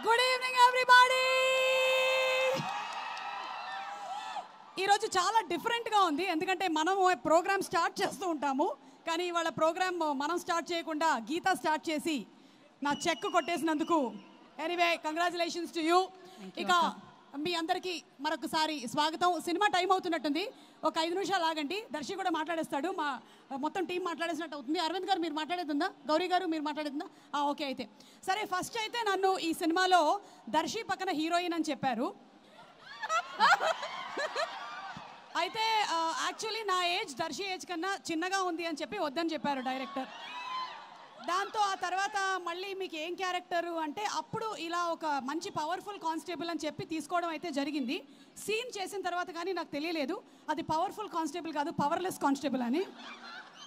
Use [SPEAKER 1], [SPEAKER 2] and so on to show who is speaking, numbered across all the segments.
[SPEAKER 1] Good evening everybody. ఈరోజు చాలా డిఫరెంట్గా ఉంది, ఎందుకంటే మనము ప్రోగ్రామ్ స్టార్ట్ చేస్తూ ఉంటాము, కానీ ఇవాళ ప్రోగ్రామ్ మనం స్టార్ట్ చేయకుండా గీత స్టార్ట్ చేసి నా చెక్ కొట్టేసినందుకు ఎనీవే కంగ్రాచులేషన్స్ టు యూ. ఇక మీ అందరికీ మరొకసారి స్వాగతం. సినిమా టైం అవుతున్నట్టుంది, ఒక 5 నిమిషాలు ఆగండి, దర్శి కూడా మాట్లాడేస్తాడు, మా మొత్తం టీం మాట్లాడేసినట్టు అవుతుంది. అరవింద్ గారు మీరు మాట్లాడేస్తుందా, గౌరీ గారు మీరు మాట్లాడేస్తుందా? ఓకే, అయితే సరే. ఫస్ట్ అయితే నన్ను ఈ సినిమాలో దర్శి పక్కన హీరోయిన్ అని చెప్పారు. అయితే యాక్చువల్లీ నా ఏజ్ దర్శి ఏజ్ కన్నా చిన్నగా ఉంది అని చెప్పి వద్దని చెప్పారు డైరెక్టర్. దాంతో ఆ తర్వాత మళ్ళీ మీకు ఏం క్యారెక్టరు అంటే అప్పుడు ఇలా ఒక మంచి పవర్ఫుల్ కానిస్టేబుల్ అని చెప్పి తీసుకోవడం అయితే జరిగింది. సీన్ చేసిన తర్వాత కానీ నాకు తెలియలేదు అది పవర్ఫుల్ కానిస్టేబుల్ కాదు, పవర్లెస్ కానిస్టేబుల్ అని.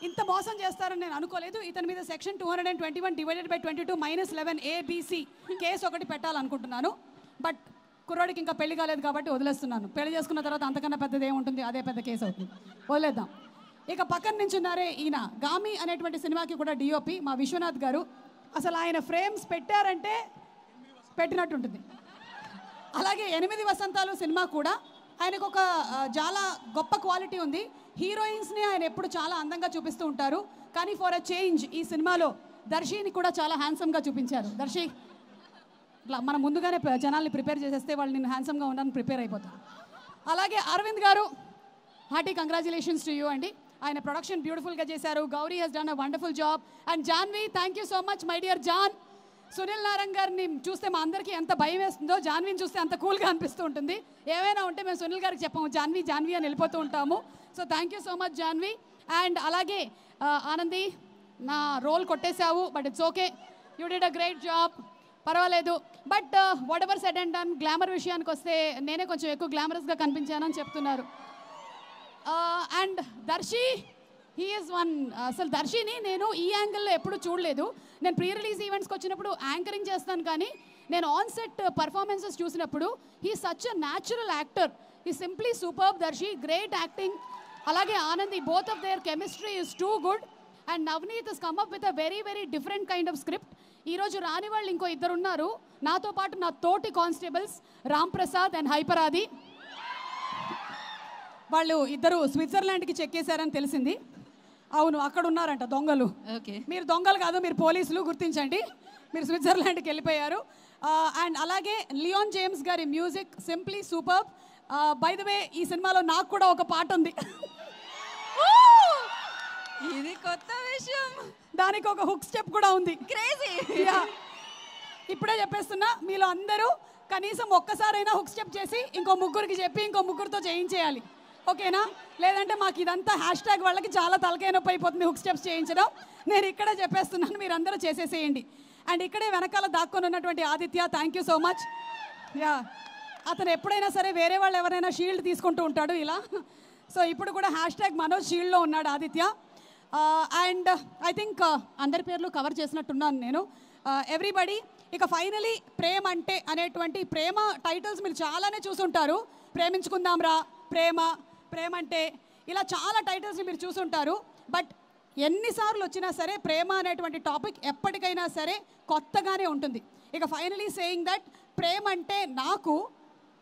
[SPEAKER 1] ఇంత మోసం చేస్తారని నేను అనుకోలేదు. ఇతని మీద section 221 divided by 22 -11 ABC case ఒకటి పెట్టాలనుకుంటున్నాను. బట్ కుర్రాడికి ఇంకా పెళ్లి కాలేదు కాబట్టి వదిలేస్తున్నాను. పెళ్లి చేసుకున్న తర్వాత అంతకన్నా పెద్దది ఏముంటుంది, అదే పెద్ద కేసు అవుతుంది, వదిలేద్దాం. ఇక పక్కన నించున్నారే ఈయన గామి అనేటువంటి సినిమాకి కూడా డిఓపి మా విశ్వనాథ్ గారు. అసలు ఆయన ఫ్రేమ్స్ పెట్టారంటే పెట్టినట్టుంటుంది. అలాగే 8 వసంతాలు సినిమా కూడా ఆయనకు ఒక చాలా గొప్ప క్వాలిటీ ఉంది. హీరోయిన్స్ని ఆయన ఎప్పుడు చాలా అందంగా చూపిస్తూ ఉంటారు, కానీ ఫర్ అ చేంజ్ ఈ సినిమాలో దర్శిని కూడా చాలా హ్యాండ్సమ్గా చూపించారు. దర్శి ఇట్లా మనం ముందుగానే జనాల్ని ప్రిపేర్ చేసేస్తే వాళ్ళు నేను హ్యాండ్సమ్గా ఉండడానికి ప్రిపేర్ అయిపోతాను. అలాగే అరవింద్ గారు, హార్టీ కంగ్రాచులేషన్స్ టు యూ అండి. ఆయన ప్రొడక్షన్ బ్యూటిఫుల్గా చేశారు. Gauri he's done a wonderful job. And Janhvi, thank you so much my dear జాన్. సునీల్ నారాయణ్ గారిని చూస్తే మా అందరికీ ఎంత భయం వేస్తుందో, జాన్విని చూస్తే అంత కూల్గా అనిపిస్తూ ఉంటుంది. ఏమైనా ఉంటే మేము సునీల్ గారికి చెప్పాము జాన్వి జాన్వి అని వెళ్ళిపోతూ ఉంటాము. So thank you so much Janvi. And అలాగే ఆనంది, నా రోల్ కొట్టేశావు, but it's okay, you did a great job, పర్వాలేదు. But whatever said and done, glamour విషయానికి వస్తే నేనే కొంచెం ఎక్కువ గ్లామరస్గా కనిపించానని చెప్తున్నారు. And Darshi, he is one. అసలు దర్శిని నేను ఈ యాంగిల్లో ఎప్పుడు చూడలేదు. నేను ప్రీ రిలీజ్ ఈవెంట్స్కి వచ్చినప్పుడు యాంకరింగ్ చేస్తాను, కానీ నేను ఆన్ సెట్ పర్ఫార్మెన్సెస్ చూసినప్పుడు he such a natural actor. He simply superb Darshi, great acting. అలాగే Anandi, both of their chemistry is too good. And Navaneeth has come up with a very very different kind of script. ఈరోజు రాని వాళ్ళు ఇంకో 2 ఉన్నారు నాతో పాటు, నా తోటి కానిస్టేబుల్స్ రామ్ ప్రసాద్ అండ్ హైపరాది. వాళ్ళు ఇద్దరు స్విట్జర్లాండ్కి చెక్కేశారని తెలిసింది. అవును, అక్కడ ఉన్నారంట దొంగలు. ఓకే, మీరు దొంగలు కాదు, మీరు పోలీసులు, గుర్తించండి. మీరు స్విట్జర్లాండ్కి వెళ్ళిపోయారు. అండ్ అలాగే లియోన్ జేమ్స్ గారి music simply superb. By the way, ఈ సినిమాలో నాకు కూడా ఒక పాట ఉంది.
[SPEAKER 2] ఇది కొత్త విషయం,
[SPEAKER 1] దానికి ఒక హుక్ స్టెప్ కూడా ఉంది.
[SPEAKER 2] క్రేజీ.
[SPEAKER 1] ఇప్పుడే చెప్పేస్తున్నా, మీలో అందరూ కనీసం ఒక్కసారైనా హుక్ స్టెప్ చేసి ఇంకో ముగ్గురికి చెప్పి ఇంకో ముగ్గురితో చేయించేయాలి, ఓకేనా? లేదంటే మాకు ఇదంతా హ్యాష్ట్యాగ్ వాళ్ళకి చాలా తలకాయ నొప్పి అయిపోతుంది హుక్ స్టెప్స్ చేయించడం. నేను ఇక్కడే చెప్పేస్తున్నాను, మీరు అందరూ చేసేసేయండి. అండ్ ఇక్కడే వెనకాల దాక్కొని ఉన్నటువంటి Aditya, thank you so much. అతను ఎప్పుడైనా సరే వేరే వాళ్ళు ఎవరైనా షీల్డ్ తీసుకుంటూ ఉంటాడు ఇలా. సో ఇప్పుడు కూడా హ్యాష్ట్యాగ్ మనోజ్ షీల్డ్లో ఉన్నాడు ఆదిత్య. అండ్ ఐ థింక్ అందరి పేర్లు కవర్ చేసినట్టున్నాను నేను. ఎవ్రీబడి, ఇక ఫైనలీ ప్రేమ అంటే అనేటువంటి ప్రేమ టైటిల్స్ మీరు చాలానే చూసుంటారు. ప్రేమించుకుందాం రా, ప్రేమ, ప్రేమ అంటే, ఇలా చాలా టైటిల్స్ని మీరు చూసుంటారు. బట్ ఎన్నిసార్లు వచ్చినా సరే ప్రేమ అనేటువంటి టాపిక్ ఎప్పటికైనా సరే కొత్తగానే ఉంటుంది. ఇక ఫైనలీ సేయింగ్ దట్ ప్రేమ అంటే నాకు,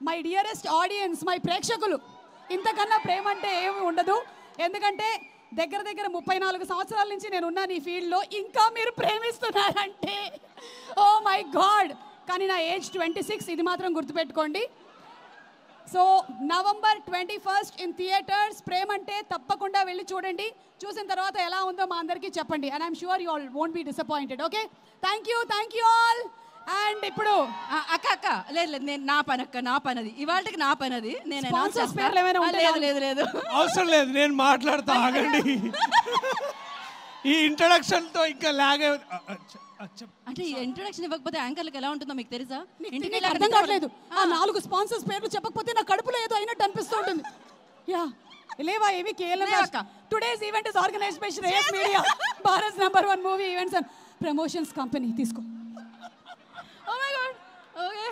[SPEAKER 1] మై డియరెస్ట్ ఆడియన్స్, మై ప్రేక్షకులు, ఇంతకన్నా ప్రేమ అంటే ఏమి ఉండదు. ఎందుకంటే దగ్గర 34 సంవత్సరాల నుంచి నేను ఉన్నాను ఈ ఫీల్డ్లో, ఇంకా మీరు ప్రేమిస్తున్నారంటే ఓ మై గాడ్. కానీ నా ఏజ్ 26, ఇది మాత్రం గుర్తుపెట్టుకోండి. So November 21 in theatres. ప్రేమ అంటే తప్పకుండా వెళ్ళి చూడండి. చూసిన తర్వాత ఎలా ఉందో మా అందరికీ చెప్పండి. And I'm sure you all won't be disappointed. Okay, thank you all. And ఇప్పుడు
[SPEAKER 2] అక్క లేదు, నేను నా పనది ఇవాళకి నా పనది. నేను
[SPEAKER 3] లేదు అవసరం లేదు, నేను మాట్లాడతా, ఆగండి. ఈ ఇంట్రడక్షన్ తో ఇంకా లాగ్
[SPEAKER 2] అంటే ఇంట్రడక్షన్ ఇవ్వకపోతే యాంకర్లకు ఎలా ఉంటుందో మీకు తెలుసా?
[SPEAKER 1] ఇంటికి అర్థం కావట్లేదు. ఆ 4 స్పాన్సర్స్ పేర్లు చెప్పకపోతే నా కడుపులో ఏదో అయినట్టు అనిపిస్తూ ఉంటుంది. యా లేవా ఏవి కేఎల్ఎం. Today's event is organised by Shreyas media, Bharat #1 movie events and promotions company. తీసుకో.
[SPEAKER 2] Oh my God. ఓకే,